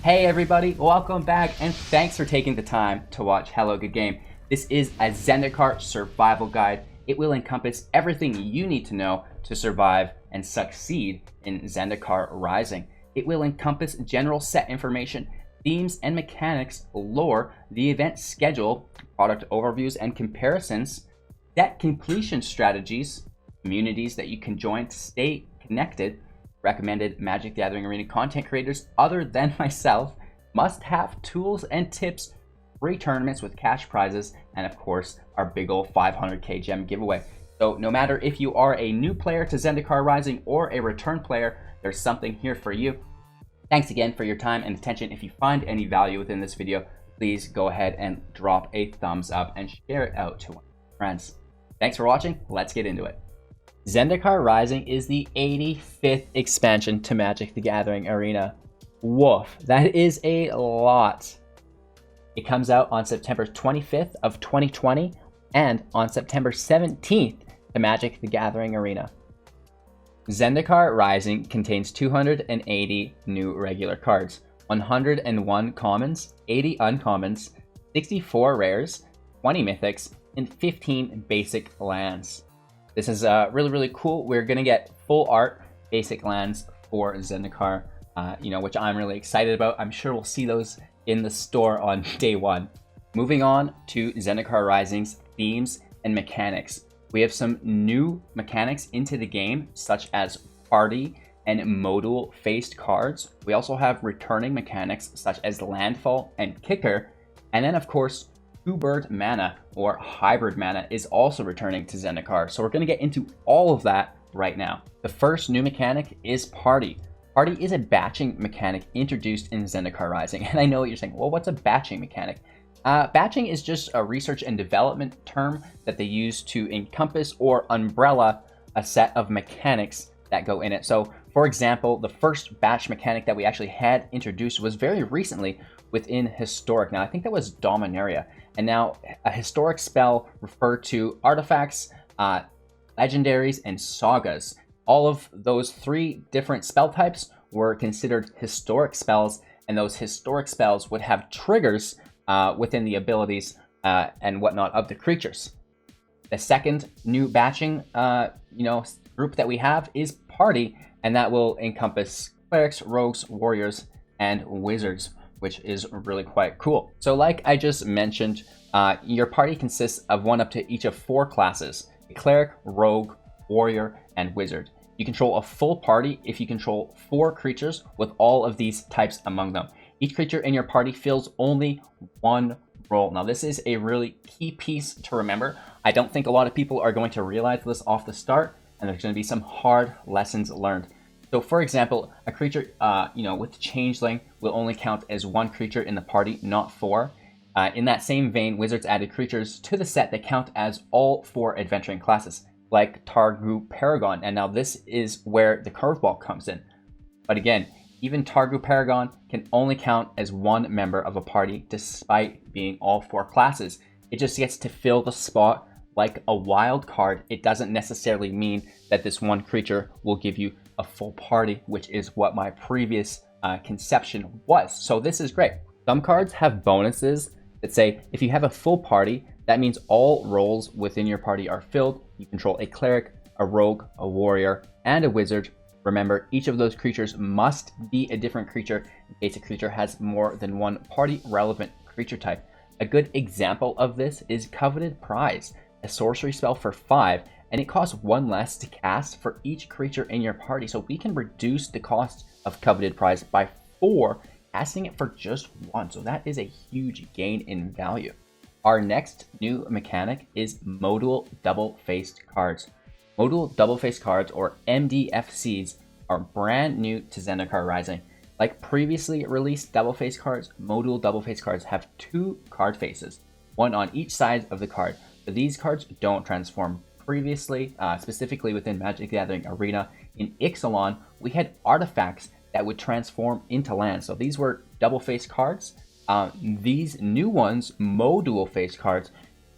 Hey everybody, welcome back and thanks for taking the time to watch Hello Good Game. This is a Zendikar survival guide. It will encompass everything you need to know to survive and succeed in Zendikar Rising. It will encompass general set information, themes and mechanics, lore, the event schedule, product overviews and comparisons, set completion strategies, communities that you can join to stay connected, recommended Magic the Gathering Arena content creators other than myself, must-have tools and tips, free tournaments with cash prizes, and of course, our big ol' 500k gem giveaway. So no matter if you are a new player to Zendikar Rising or a return player, there's something here for you. Thanks again for your time and attention. If you find any value within this video, please go ahead and drop a thumbs up and share it out to your friends. Thanks for watching. Let's get into it. Zendikar Rising is the 85th expansion to Magic the Gathering Arena. Woof, that is a lot. It comes out on September 25th of 2020 and on September 17th to Magic the Gathering Arena. Zendikar Rising contains 280 new regular cards, 101 commons, 80 uncommons, 64 rares, 20 mythics, and 15 basic lands. This is really cool. We're gonna get full art basic lands for Zendikar, which I'm really excited about. I'm sure we'll see those in the store on day one. Moving on to Zendikar Rising's themes and mechanics. We have some new mechanics into the game, such as party and modal-faced cards. We also have returning mechanics such as landfall and kicker, and then of course, two-bird mana or hybrid mana is also returning to Zendikar. So we're going to get into all of that right now. The first new mechanic is Party. Party is a batching mechanic introduced in Zendikar Rising. And I know what you're saying, well, what's a batching mechanic? Batching is just a research and development term that they use to encompass or umbrella a set of mechanics that go in it. So for example, the first batch mechanic that we actually had introduced was very recently within Historic. Now I think that was Dominaria. And now a historic spell referred to artifacts, legendaries, and sagas. All of those three different spell types were considered historic spells, and those historic spells would have triggers within the abilities and whatnot of the creatures. The second new batching group that we have is Party, and that will encompass clerics, rogues, warriors, and wizards, which is really quite cool. So like I just mentioned, your party consists of one up to each of 4 classes: a cleric, rogue, warrior, and wizard. You control a full party if you control 4 creatures with all of these types among them. Each creature in your party fills only 1 role. Now this is a really key piece to remember. I don't think a lot of people are going to realize this off the start, and there's going to be some hard lessons learned. So for example, a creature with Changeling will only count as 1 creature in the party, not 4. In that same vein, Wizards added creatures to the set that count as all 4 adventuring classes, like Targu Paragon, and now this is where the curveball comes in. But again, even Targu Paragon can only count as 1 member of a party despite being all 4 classes. It just gets to fill the spot like a wild card. It doesn't necessarily mean that this 1 creature will give you a full party, which is what my previous conception was. So this is great. Some cards have bonuses that say if you have a full party, that means all roles within your party are filled. You control a cleric, a rogue, a warrior, and a wizard. Remember, each of those creatures must be a different creature in case a creature has more than 1 party relevant creature type. A good example of this is Coveted Prize, a sorcery spell for 5, and it costs 1 less to cast for each creature in your party. So we can reduce the cost of Coveted Prize by 4, casting it for just 1. So that is a huge gain in value. Our next new mechanic is Modal Double-Faced Cards. Modal Double-Faced Cards, or MDFCs, are brand new to Zendikar Rising. Like previously released double-faced cards, Modal Double-Faced Cards have 2 card faces, 1 on each side of the card. But these cards don't transform. Previously, specifically within Magic the Gathering Arena, in Ixalan, we had artifacts that would transform into land. So these were double-faced cards. These new ones, modal-faced cards,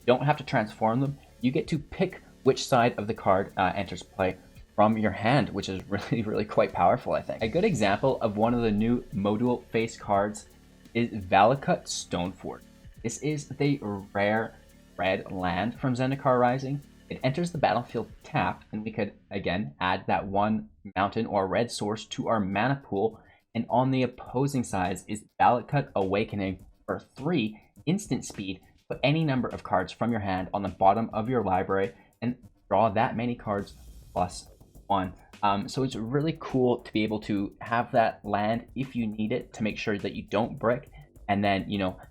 don't have to transform them. You get to pick which side of the card enters play. from your hand, which is really quite powerful, I think. A good example of one of the new modal face cards is Valakut Stoneforge. This is the rare red land from Zendikar Rising. It enters the battlefield tapped, and we could again add that one mountain or red source to our mana pool. And on the opposing side is Valakut Awakening for 3 instant speed. Put any number of cards from your hand on the bottom of your library and draw that many cards plus 1. So it's really cool to be able to have that land if you need it to make sure that you don't brick. And then,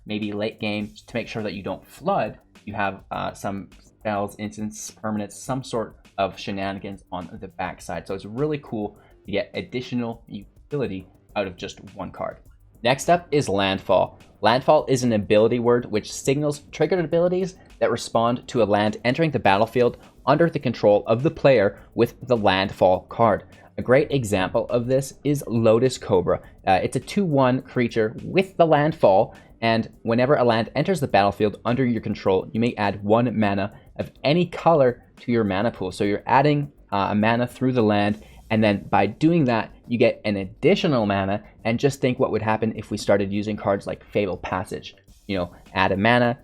maybe late game to make sure that you don't flood, you have some spells, instants, permanents, some sort of shenanigans on the backside. So it's really cool to get additional utility out of just one card. Next up is Landfall. Landfall is an ability word which signals triggered abilities that respond to a land entering the battlefield under the control of the player with the Landfall card. A great example of this is Lotus Cobra. It's a 2/1 creature with the Landfall, and whenever a land enters the battlefield under your control, you may add 1 mana of any color to your mana pool. So you're adding a mana through the land, and then by doing that, you get an additional mana. And just think what would happen if we started using cards like Fabled Passage. Add a mana,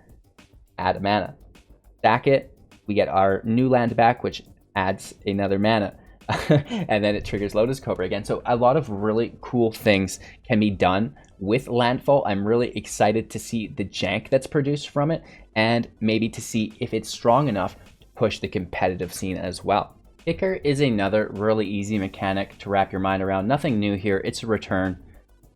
stack it, we get our new land back, which adds another mana. And then it triggers Lotus Cobra again. So a lot of really cool things can be done with Landfall. I'm really excited to see the jank that's produced from it, and maybe to see if it's strong enough to push the competitive scene as well. Kicker is another really easy mechanic to wrap your mind around. Nothing new here, it's a return.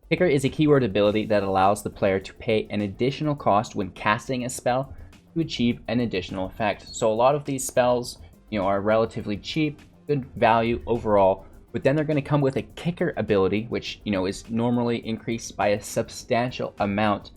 Kicker is a keyword ability that allows the player to pay an additional cost when casting a spell to achieve an additional effect. So a lot of these spells, are relatively cheap, good value overall, but then they're going to come with a kicker ability, which is normally increased by a substantial amount,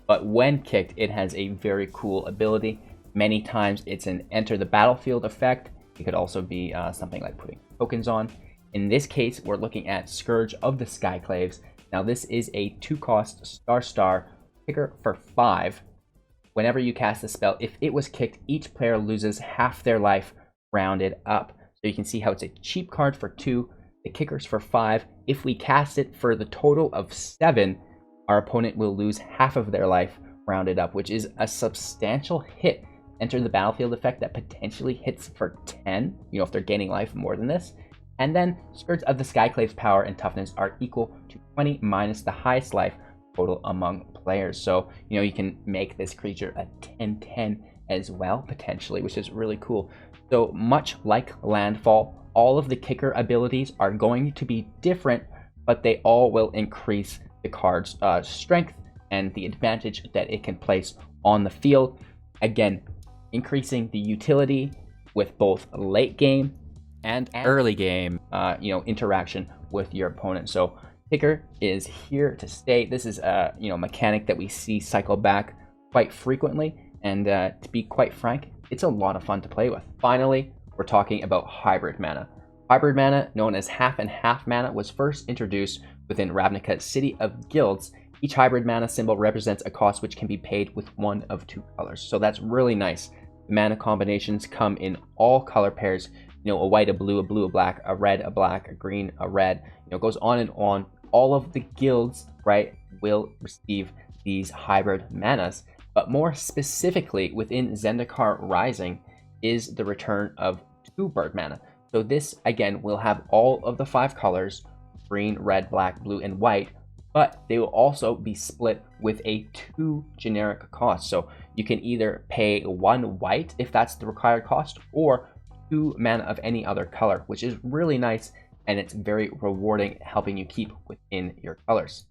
but when kicked it has a very cool ability. Many times it's an enter the battlefield effect. It could also be something like putting tokens on. In this case, we're looking at Scourge of the Skyclaves. Now this is a 2-cost star kicker for 5. Whenever you cast a spell, if it was kicked, each player loses half their life rounded up. So you can see how it's a cheap card for 2, the kicker's for 5. If we cast it for the total of 7, our opponent will lose half of their life rounded up, which is a substantial hit. Enter the battlefield effect that potentially hits for 10, if they're gaining life more than this. And then Scourge of the Skyclave's power and toughness are equal to 20 minus the highest life total among players. So, you can make this creature a 10/10 as well, potentially, which is really cool. So much like Landfall, all of the kicker abilities are going to be different, but they all will increase the card's strength and the advantage that it can place on the field. Again, increasing the utility with both late game and early game, interaction with your opponent. So kicker is here to stay. This is a mechanic that we see cycle back quite frequently, and to be quite frank, it's a lot of fun to play with. Finally, we're talking about hybrid mana. Hybrid mana, known as half and half mana, was first introduced within Ravnica's City of Guilds. Each hybrid mana symbol represents a cost which can be paid with one of 2 colors. So that's really nice. The mana combinations come in all color pairs. A white, a blue, a black, a red, a black, a green, a red. It goes on and on. All of the guilds, right, will receive these hybrid manas. But more specifically, within Zendikar Rising is the return of 2 bird mana. So this, again, will have all of the 5 colors, green, red, black, blue, and white, but they will also be split with a 2 generic cost. So you can either pay 1 white if that's the required cost, or 2 mana of any other color, which is really nice, and it's very rewarding, helping you keep within your colors.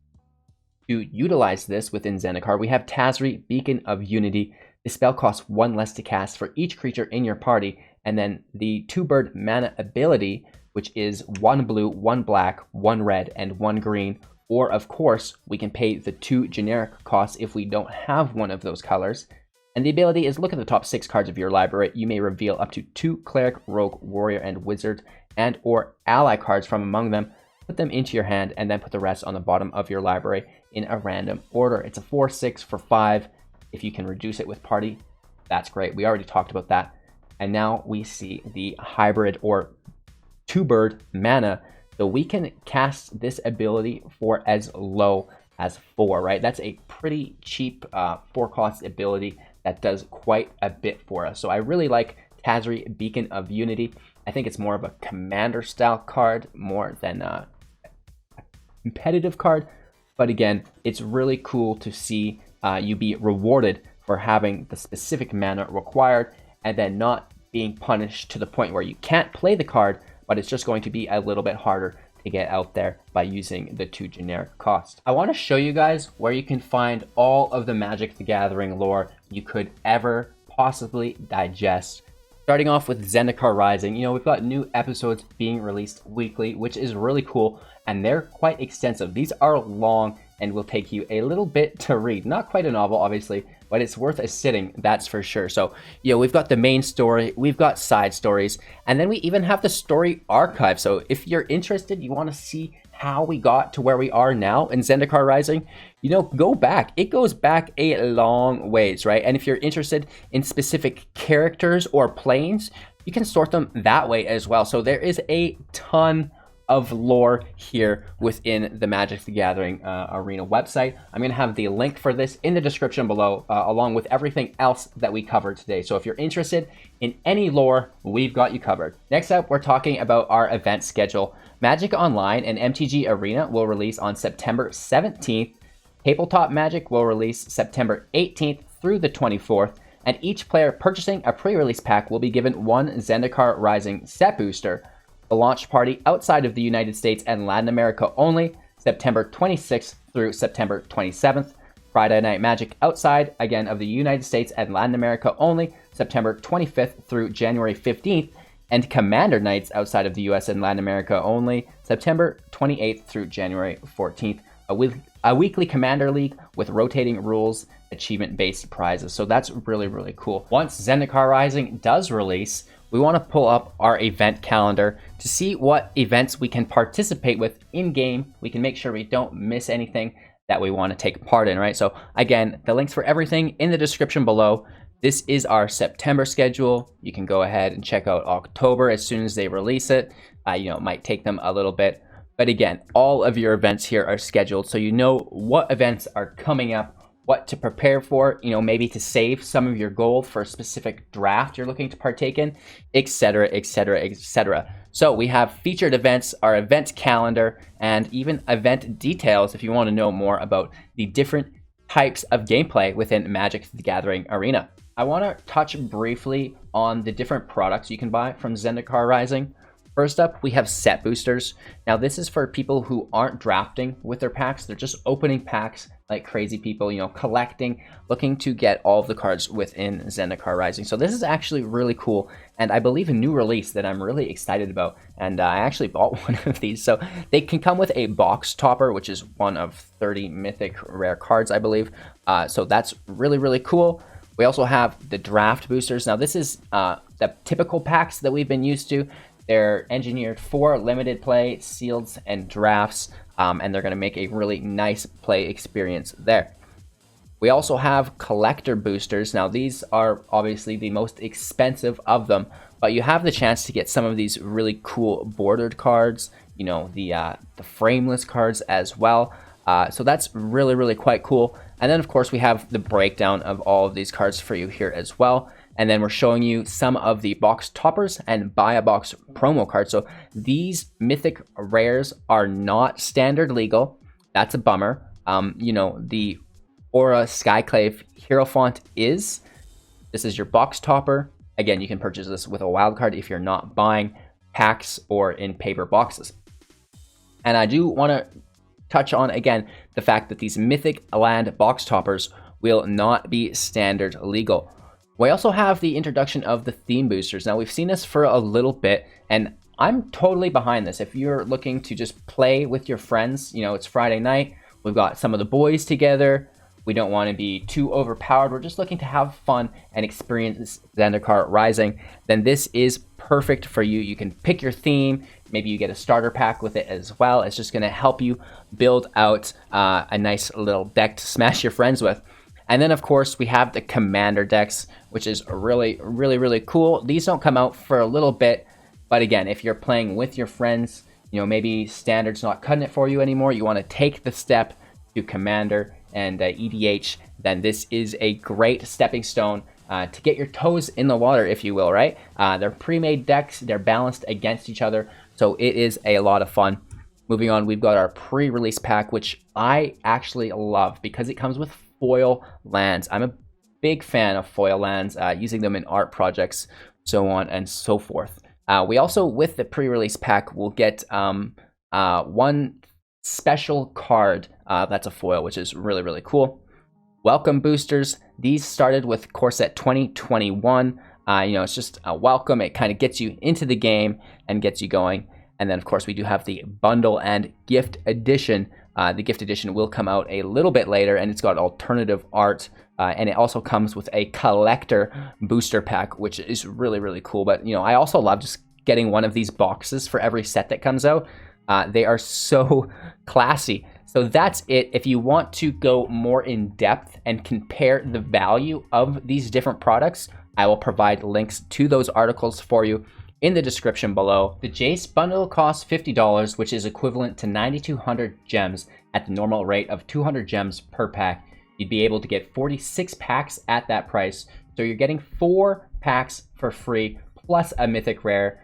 To utilize this within Zendikar, we have Tazri, Beacon of Unity. The spell costs 1 less to cast for each creature in your party, and then the 2-bird mana ability, which is 1 blue, 1 black, 1 red, and 1 green. Or, of course, we can pay the 2 generic costs if we don't have one of those colors. And the ability is look at the top 6 cards of your library. You may reveal up to 2 Cleric, Rogue, Warrior, and Wizard, and or ally cards from among them. Put them into your hand, and then put the rest on the bottom of your library in a random order. It's a 4/6 for 5. If you can reduce it with party, that's great. We already talked about that. And now we see the hybrid or 2-bird mana. So we can cast this ability for as low as 4, right? That's a pretty cheap 4-cost ability that does quite a bit for us. So I really like Tazri, Beacon of Unity. I think it's more of a commander style card more than a competitive card. But again, it's really cool to see you be rewarded for having the specific mana required and then not being punished to the point where you can't play the card, but it's just going to be a little bit harder to get out there by using the 2 generic cost. I want to show you guys where you can find all of the Magic the Gathering lore you could ever possibly digest. Starting off with Zendikar Rising, we've got new episodes being released weekly, which is really cool, and they're quite extensive. These are long and will take you a little bit to read. Not quite a novel, obviously, but it's worth a sitting, that's for sure. So, we've got the main story, we've got side stories, and then we even have the story archive. So if you're interested, you want to see how we got to where we are now in Zendikar Rising, go back. It goes back a long ways, right? And if you're interested in specific characters or planes, you can sort them that way as well. So there is a ton of lore here within the Magic the Gathering Arena website. I'm going to have the link for this in the description below, along with everything else that we covered today. So if you're interested in any lore, we've got you covered. Next up, we're talking about our event schedule. Magic Online and MTG Arena will release on September 17th. Tabletop Magic will release September 18th through the 24th, and each player purchasing a pre-release pack will be given 1 Zendikar Rising set booster. The launch party outside of the United States and Latin America only, September 26th through September 27th. Friday Night Magic outside, again, of the United States and Latin America only, September 25th through January 15th. And Commander Nights outside of the US and Latin America only, September 28th through January 14th. A weekly Commander League with rotating rules, achievement-based prizes. So that's really, really cool. Once Zendikar Rising does release, we want to pull up our event calendar to see what events we can participate with in-game. We can make sure we don't miss anything that we want to take part in, right? So again, the links for everything in the description below. This is our September schedule. You can go ahead and check out October as soon as they release it. It might take them a little bit. But again, all of your events here are scheduled, so you know what events are coming up, what to prepare for, maybe to save some of your gold for a specific draft you're looking to partake in, etc., etc., etc. So we have featured events, our event calendar, and even event details if you want to know more about the different types of gameplay within Magic the Gathering Arena. I want to touch briefly on the different products you can buy from Zendikar Rising. First up, we have set boosters. Now this is for people who aren't drafting with their packs. They're just opening packs like crazy people, collecting, looking to get all of the cards within Zendikar Rising. So this is actually really cool, and I believe a new release that I'm really excited about. And I actually bought one of these. So they can come with a box topper, which is one of 30 mythic rare cards, I believe. So that's really, really cool. We also have the draft boosters. Now this is the typical packs that we've been used to. They're engineered for limited play, sealeds, and drafts, and they're going to make a really nice play experience there. We also have collector boosters. Now these are obviously the most expensive of them, but you have the chance to get some of these really cool bordered cards, the frameless cards as well. So that's really, really quite cool. And then of course we have the breakdown of all of these cards for you here as well. And then we're showing you some of the box toppers and buy a box promo cards. So these mythic rares are not standard legal. That's a bummer. The Aura Skyclave Hierophant is. This is your box topper. Again, you can purchase this with a wild card if you're not buying packs or in paper boxes. And I do want to touch on, again, the fact that these mythic land box toppers will not be standard legal. We also have the introduction of the theme boosters. Now, we've seen this for a little bit, and I'm totally behind this. If you're looking to just play with your friends, it's Friday night, we've got some of the boys together, we don't want to be too overpowered, we're just looking to have fun and experience Zendikar Rising, then this is perfect for you. You can pick your theme, maybe you get a starter pack with it as well. It's just going to help you build out a nice little deck to smash your friends with. And then, of course, we have the Commander decks, which is really, really, really cool. These don't come out for a little bit. But again, if you're playing with your friends, maybe Standard's not cutting it for you anymore, you want to take the step to Commander and EDH, then this is a great stepping stone to get your toes in the water, if you will, right? They're pre-made decks, they're balanced against each other, so it is a lot of fun. Moving on, we've got our pre-release pack, which I actually love because it comes with foil lands. I'm a big fan of foil lands, using them in art projects, so on and so forth. We also, with the pre-release pack, will get one special card that's a foil, which is really, really cool. Welcome boosters. These started with core set 2021. It's just a welcome. It kind of gets you into the game and gets you going. And then, of course, we do have the bundle and gift edition. The gift edition will come out a little bit later, and it's got alternative art. And it also comes with a collector booster pack, which is really, really cool. But, I also love just getting one of these boxes for every set that comes out. They are so classy. So that's it. If you want to go more in depth and compare the value of these different products, I will provide links to those articles for you in the description below. The Jace bundle costs $50, which is equivalent to 9,200 gems at the normal rate of 200 gems per pack. You'd be able to get 46 packs at that price. So you're getting 4 packs for free, plus a mythic rare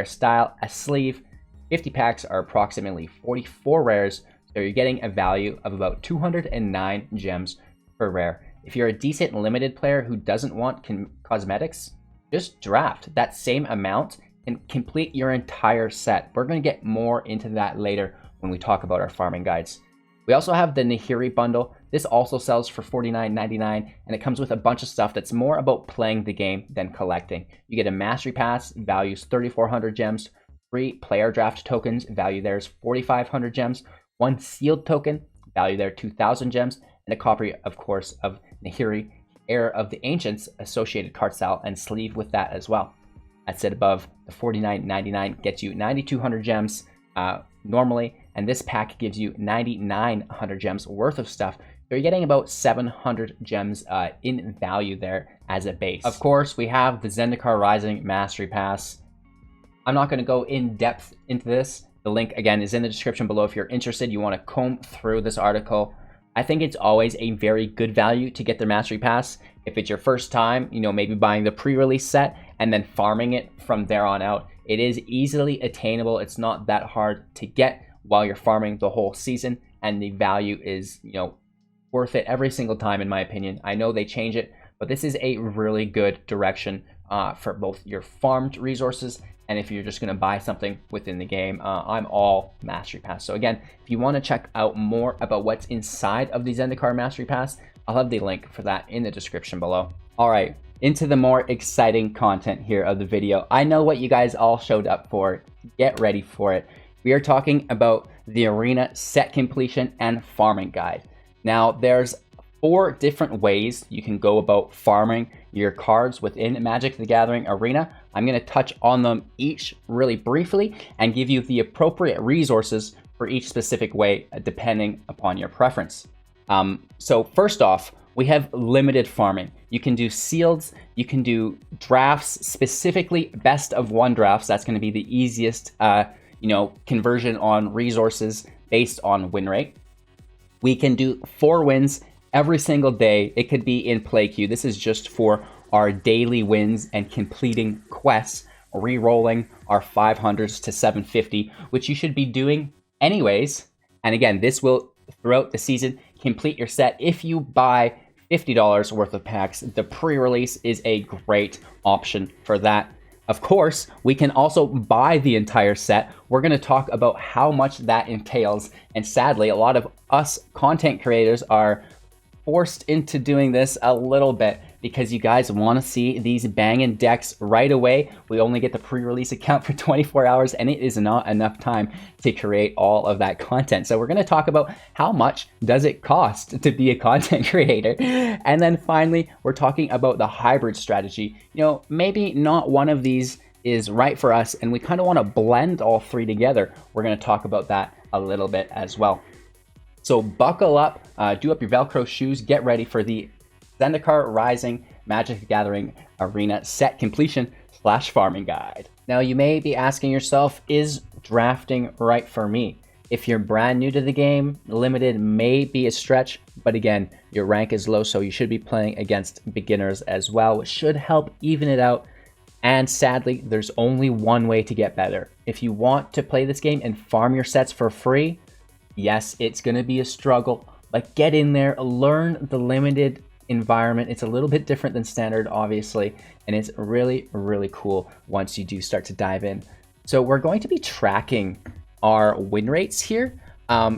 style, a sleeve. 50 packs are approximately 44 rares, so you're getting a value of about 209 gems per rare. If you're a decent limited player who doesn't want cosmetics, just draft that same amount and complete your entire set. We're going to get more into that later when we talk about our farming guides. We also have the Nahiri bundle. This also sells for $49.99, and it comes with a bunch of stuff that's more about playing the game than collecting. You get a Mastery Pass, values 3,400 gems, 3 player draft tokens, value there's 4,500 gems, 1 sealed token, value there 2,000 gems, and a copy, of course, of Nahiri, Heir of the Ancients, associated card style, and sleeve with that as well. That's it above. The $49.99 gets you 9,200 gems normally, and this pack gives you 9,900 gems worth of stuff. So you're getting about 700 gems in value there as a base. Of course, we have the Zendikar Rising Mastery Pass. I'm not going to go in depth into this. The link, again, is in the description below if you're interested. You want to comb through this article. I think it's always a very good value to get their Mastery Pass. If it's your first time, maybe buying the pre-release set and then farming it from there on out, it is easily attainable. It's not that hard to get while you're farming the whole season, and the value is, worth it every single time, in my opinion. I know they change it, but this is a really good direction for both your farmed resources and if you're just going to buy something within the game. I'm all Mastery Pass. So again, if you want to check out more about what's inside of the Zendikar Mastery Pass, I'll have the link for that in the description below. All right, into the more exciting content here of the video. I know what you guys all showed up for. Get ready for it. We are talking about the Arena Set Completion and Farming Guide. Now, there's 4 different ways you can go about farming your cards within Magic the Gathering Arena. I'm going to touch on them each really briefly and give you the appropriate resources for each specific way depending upon your preference. So first off, we have limited farming. You can do sealeds, you can do drafts, specifically best of 1 drafts. That's going to be the easiest conversion on resources based on win rate. We can do 4 wins every single day. It could be in play queue. This is just for our daily wins and completing quests, re-rolling our 500s to 750, which you should be doing anyways. And again, this will, throughout the season, complete your set. If you buy $50 worth of packs, the pre-release is a great option for that. Of course, we can also buy the entire set. We're going to talk about how much that entails. And sadly, a lot of us content creators are forced into doing this a little bit because you guys want to see these banging decks right away. We only get the pre-release account for 24 hours, and it is not enough time to create all of that content. So we're going to talk about how much does it cost to be a content creator. And then finally, we're talking about the hybrid strategy. Maybe not one of these is right for us, and we kind of want to blend all 3 together. We're going to talk about that a little bit as well. So buckle up, do up your Velcro shoes, get ready for the Zendikar Rising Magic the Gathering Arena Set Completion. /farming guide. Now you may be asking yourself, is drafting right for me? If you're brand new to the game, limited may be a stretch, but again, your rank is low, so you should be playing against beginners as well, which should help even it out. And sadly, there's only one way to get better. If you want to play this game and farm your sets for free, yes, it's going to be a struggle, but get in there, learn the limited environment. It's a little bit different than standard, obviously, and it's really, really cool once you do start to dive in. So we're going to be tracking our win rates here.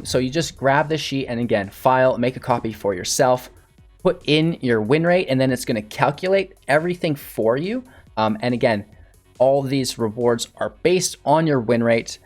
So you just grab the sheet and again, file, make a copy for yourself, put in your win rate, and then it's going to calculate everything for you. And again, all these rewards are based on your win rate,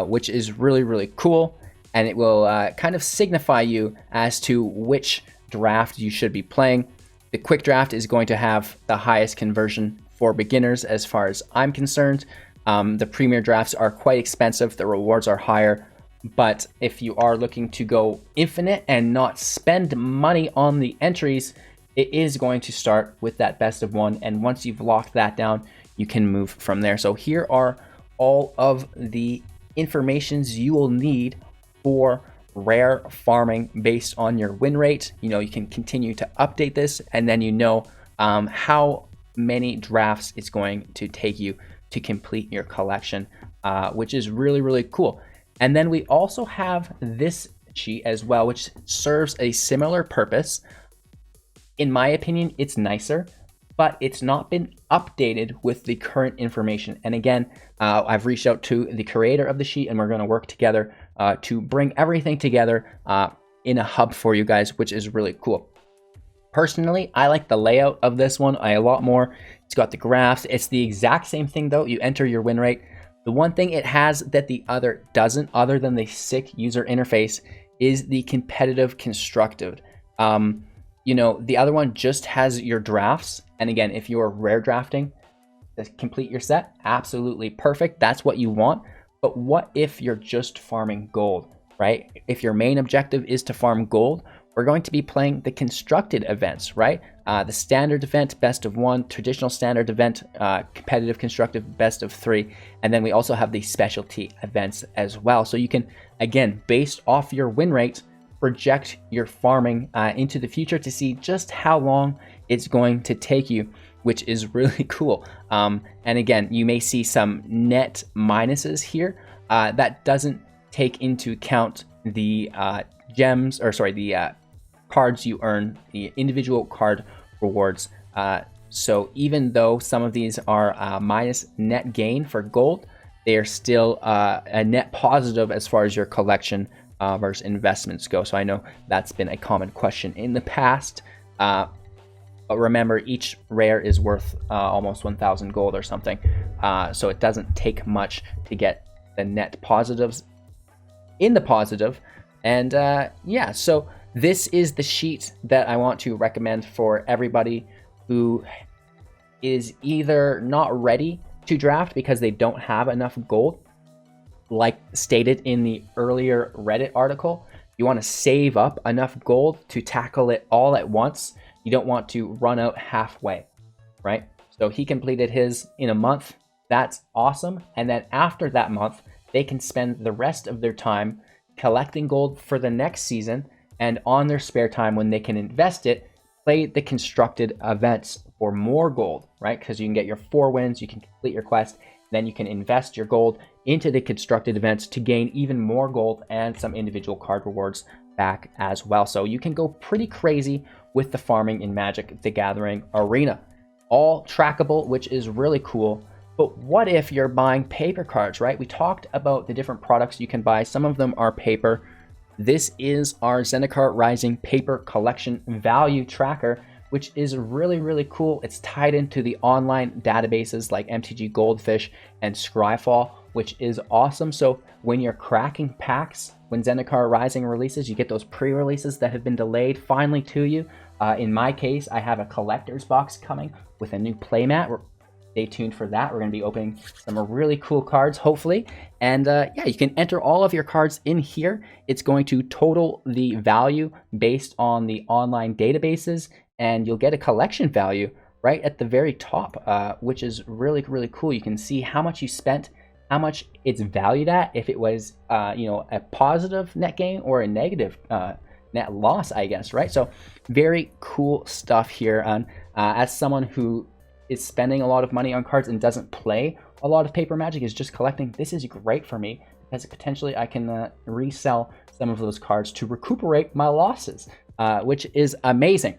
which is really, really cool. And it will kind of signify you as to which draft you should be playing. The quick draft is going to have the highest conversion for beginners as far as I'm concerned. The premier drafts are quite expensive. The rewards are higher. But if you are looking to go infinite and not spend money on the entries, it is going to start with that best of one. And once you've locked that down, you can move from there. So here are all of the informations you will need for rare farming based on your win rate. You know, you can continue to update this, and then you know how many drafts it's going to take you to complete your collection, which is really, really cool. And then we also have this sheet as well, which serves a similar purpose. In my opinion, it's nicer, but it's not been updated with the current information. And again, I've reached out to the creator of the sheet, and we're going to work together to bring everything together in a hub for you guys, which is really cool. Personally, I like the layout of this one a lot more. It's got the graphs. It's the exact same thing though. You enter your win rate. The one thing it has that the other doesn't, other than the sick user interface, is the competitive constructed. You know, the other one just has your drafts. And again, if you're rare drafting to complete your set, absolutely perfect. That's what you want. But what if you're just farming gold, right? If your main objective is to farm gold, we're going to be playing the constructed events, right? The standard event, best of one, traditional standard event, competitive constructive, best of three. And then we also have the specialty events as well. So you can, again, based off your win rate, project your farming into the future to see just how long it's going to take you, which is really cool. And again, you may see some net minuses here. That doesn't take into account the gems, or sorry, the cards you earn, the individual card rewards. So even though some of these are minus net gain for gold, they are still a net positive as far as your collection versus investments go. So I know that's been a common question in the past. But remember, each rare is worth almost 1,000 gold or something. So it doesn't take much to get the net positives in the positive. And yeah, so this is the sheet that I want to recommend for everybody who is either not ready to draft because they don't have enough gold, like stated in the earlier Reddit article. You want to save up enough gold to tackle it all at once. You don't want to run out halfway, right? So he completed his in a month. That's awesome. And then after that month, they can spend the rest of their time collecting gold for the next season, and on their spare time when they can invest it, play the constructed events for more gold, right? Because you can get your 4 wins, you can complete your quest, then you can invest your gold into the constructed events to gain even more gold and some individual card rewards back as well. So you can go pretty crazy with the farming in Magic the Gathering arena. All trackable, which is really cool. But what if you're buying paper cards, right? We talked about the different products you can buy. Some of them are paper. This is our Zendikar Rising paper collection value tracker, which is really, really cool. It's tied into the online databases like MTG Goldfish and Scryfall, which is awesome. So when you're cracking packs, when Zendikar Rising releases, you get those pre-releases that have been delayed finally to you. In my case, I have a collector's box coming with a new playmat. Stay tuned for that. We're going to be opening some really cool cards, hopefully. And yeah, you can enter all of your cards in here. It's going to total the value based on the online databases, and you'll get a collection value right at the very top, which is really, really cool. You can see how much you spent, how much it's valued at, if it was, a positive net gain or a negative net loss, I guess, right? So very cool stuff here. And as someone who is spending a lot of money on cards and doesn't play a lot of paper Magic, is just collecting, this is great for me because potentially I can resell some of those cards to recuperate my losses, which is amazing.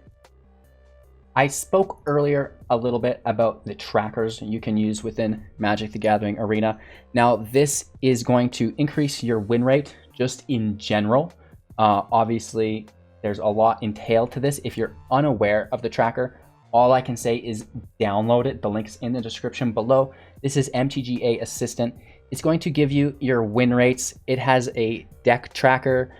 I spoke earlier a little bit about the trackers you can use within Magic the Gathering Arena. Now, this is going to increase your win rate just in general. Obviously, there's a lot entailed to this. If you're unaware of the tracker, all I can say is download it. The link's in the description below. This is MTGA Assistant. It's going to give you your win rates. It has a deck tracker,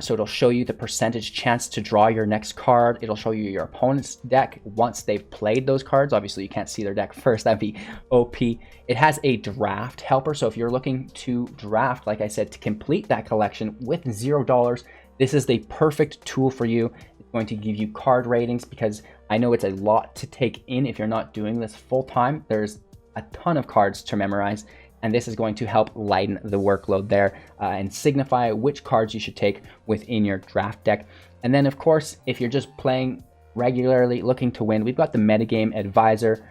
so it'll show you the percentage chance to draw your next card. It'll show you your opponent's deck once they've played those cards. Obviously, you can't see their deck first. That'd be OP. It has a draft helper, so if you're looking to draft, like I said, to complete that collection with $0, this is the perfect tool for you. It's going to give you card ratings, because I know it's a lot to take in if you're not doing this full time. There's a ton of cards to memorize, and this is going to help lighten the workload there and signify which cards you should take within your draft deck. And then, of course, if you're just playing regularly looking to win, we've got the Metagame Advisor.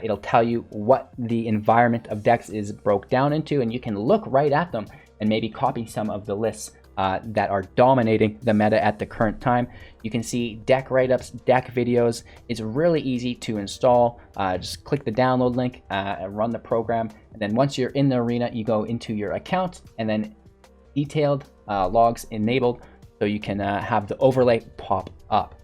It'll tell you what the environment of decks is broke down into, and you can look right at them and maybe copy some of the lists that are dominating the meta at the current time. You can see deck write-ups, deck videos. It's really easy to install. Just click the download link and run the program. And then once you're in the arena, you go into your account, and then detailed logs enabled, so you can have the overlay pop up.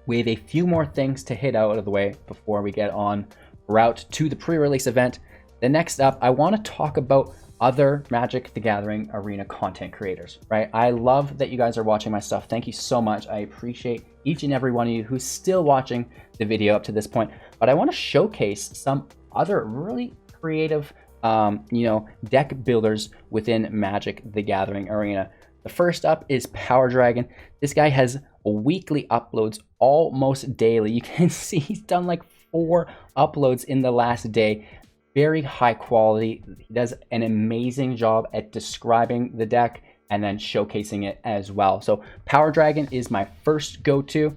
We have a few more things to hit out of the way before we get on route to the pre-release event. The next up, I want to talk about other Magic the Gathering Arena content creators, right? I love that you guys are watching my stuff. Thank you so much. I appreciate each and every one of you who's still watching the video up to this point. But I want to showcase some other really creative, deck builders within Magic the Gathering Arena. The first up is Power Dragon. This guy has weekly uploads almost daily. You can see he's done like 4 uploads in the last day. Very high quality. He does an amazing job at describing the deck and then showcasing it as well. So Power Dragon is my first go-to.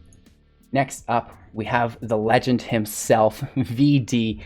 Next up, we have the legend himself, VD.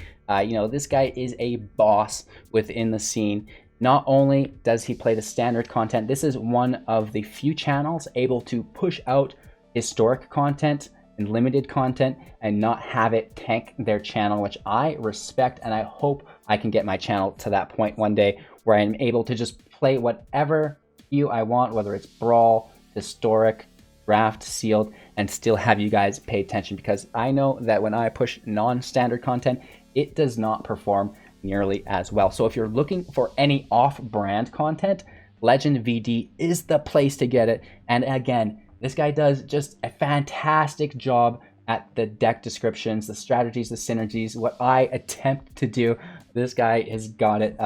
This guy is a boss within the scene. Not only does he play the standard content, this is one of the few channels able to push out historic content and limited content and not have it tank their channel, which I respect, and I hope I can get my channel to that point one day where I'm able to just play whatever I want, whether it's Brawl, Historic, Draft, Sealed, and still have you guys pay attention, because I know that when I push non-standard content, it does not perform nearly as well. So if you're looking for any off-brand content, Legend VD is the place to get it. And again, this guy does just a fantastic job at the deck descriptions, the strategies, the synergies, what I attempt to do. This guy has got it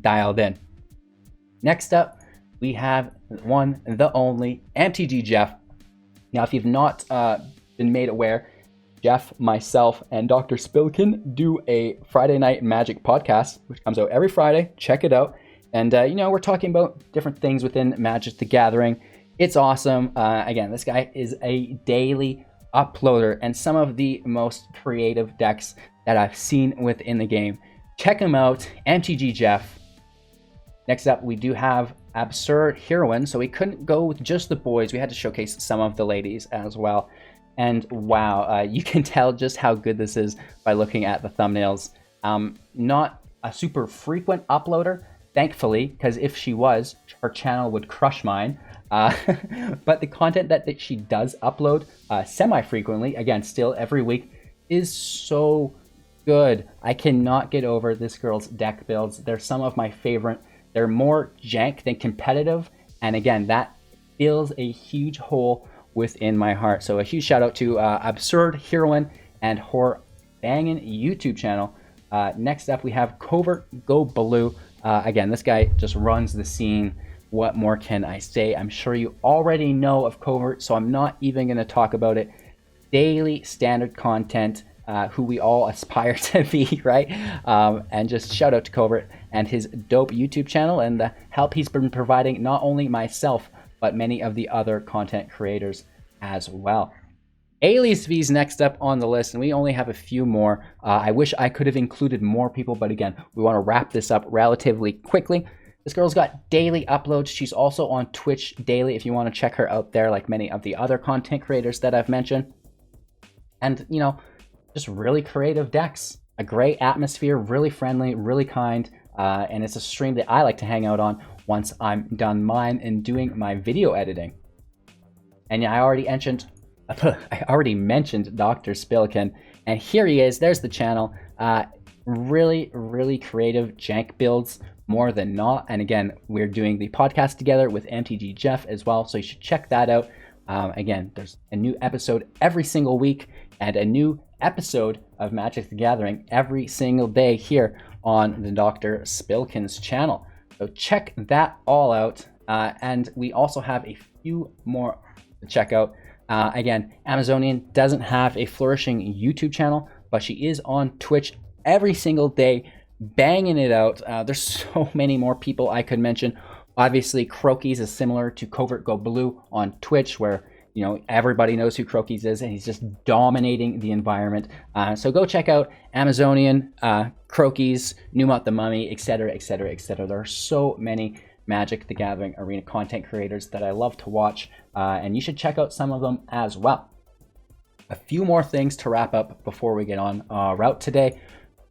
dialed in. Next up, we have one, the only, MTG Jeff. Now, if you've not been made aware, Jeff, myself, and Dr. Spilkin do a Friday Night Magic podcast, which comes out every Friday. Check it out. And, we're talking about different things within Magic the Gathering. It's awesome. Again, this guy is a daily uploader and some of the most creative decks that I've seen within the game. Check him out, MTG Jeff. Next up, we do have Absurd Heroine. So we couldn't go with just the boys. We had to showcase some of the ladies as well. And wow, you can tell just how good this is by looking at the thumbnails. Not a super frequent uploader, thankfully, because if she was, her channel would crush mine. But the content that she does upload semi-frequently, again, still every week, is so good. I cannot get over this girl's deck builds. They're some of my favorite. They're more jank than competitive. And again, that fills a huge hole within my heart. So a huge shout out to Absurd Heroine and her banging YouTube channel. Next up, we have Covert Go Blue. Again, this guy just runs the scene. What more can I say? I'm sure you already know of Covert, so I'm not even going to talk about it. Daily standard content, who we all aspire to be, right? And just shout out to Covert and his dope YouTube channel and the help he's been providing not only myself, but many of the other content creators as well. Alias V's next up on the list, and we only have a few more. I wish I could have included more people, but again, we want to wrap this up relatively quickly. This girl's got daily uploads. She's also on Twitch daily if you want to check her out there, like many of the other content creators that I've mentioned. And, you know, just really creative decks. A great atmosphere, really friendly, really kind. And it's a stream that I like to hang out on once I'm done mine and doing my video editing. And yeah, I already mentioned Dr. Spilkin, and here he is. There's the channel. Really, really creative jank builds, more than not. And again, we're doing the podcast together with MTG Jeff as well, so you should check that out. Again, there's a new episode every single week and a new episode of Magic the Gathering every single day here on the Dr. Spilkin's channel. So check that all out. And we also have a few more to check out. Again, Amazonian doesn't have a flourishing YouTube channel, but she is on Twitch every single day, banging it out. There's so many more people I could mention. Obviously, Crokies is similar to Covert Go Blue on Twitch, where, you know, everybody knows who Crokies is, and he's just dominating the environment. So go check out Amazonian, Crokies, Numot the Mummy, etc., etc., etc. There are so many Magic the Gathering Arena content creators that I love to watch, and you should check out some of them as well. A few more things to wrap up before we get on route today.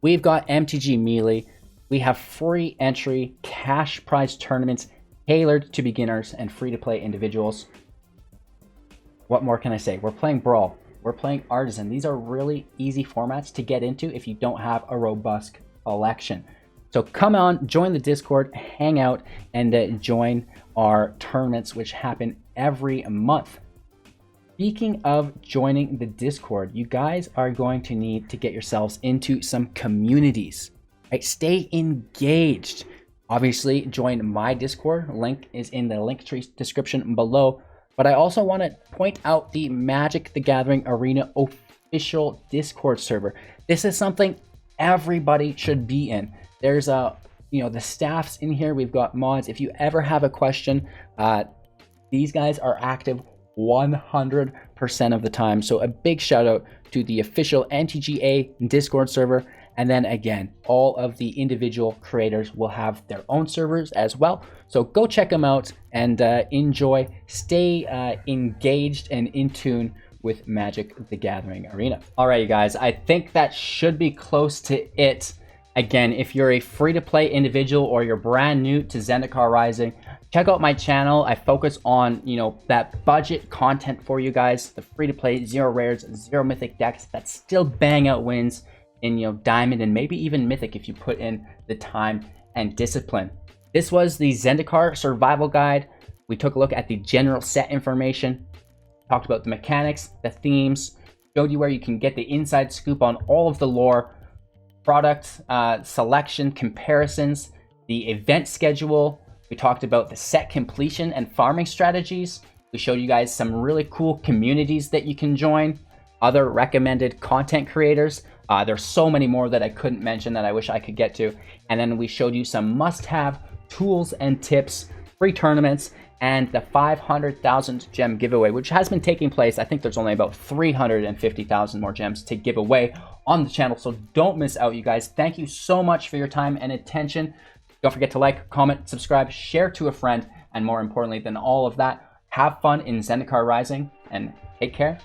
We've got MTG Melee. We have free entry cash prize tournaments tailored to beginners and free-to-play individuals. What more can I say? We're playing Brawl. We're playing Artisan. These are really easy formats to get into if you don't have a robust collection. So come on, join the Discord, hang out, and join our tournaments, which happen every month. Speaking of joining the Discord, you guys are going to need to get yourselves into some communities. Right? Stay engaged. Obviously, join my Discord. Link is in the Linktree description below. But I also want to point out the Magic the Gathering Arena official Discord server. This is something everybody should be in. There's the staff's in here. We've got mods. If you ever have a question, these guys are active 100% of the time. So a big shout out to the official MTGA Discord server. And then again, all of the individual creators will have their own servers as well. So go check them out and enjoy. Stay engaged and in tune with Magic the Gathering Arena. All right, you guys, I think that should be close to it. Again, if you're a free-to-play individual or you're brand new to Zendikar Rising, check out my channel. I focus on, that budget content for you guys, the free-to-play, 0 rares, 0 mythic decks that still bang out wins in, diamond and maybe even mythic if you put in the time and discipline. This was the Zendikar survival guide. We took a look at the general set information, talked about the mechanics, the themes, showed you where you can get the inside scoop on all of the lore, product selection comparisons, the event schedule. We talked about the set completion and farming strategies. We showed you guys some really cool communities that you can join, other recommended content creators. There's so many more that I couldn't mention that I wish I could get to. And then we showed you some must-have tools and tips, free tournaments, and the 500,000 gem giveaway, which has been taking place. I think there's only about 350,000 more gems to give away on the channel, so don't miss out, you guys. Thank you so much for your time and attention. Don't forget to like, comment, subscribe, share to a friend, and more importantly than all of that, have fun in Zendikar Rising, and take care.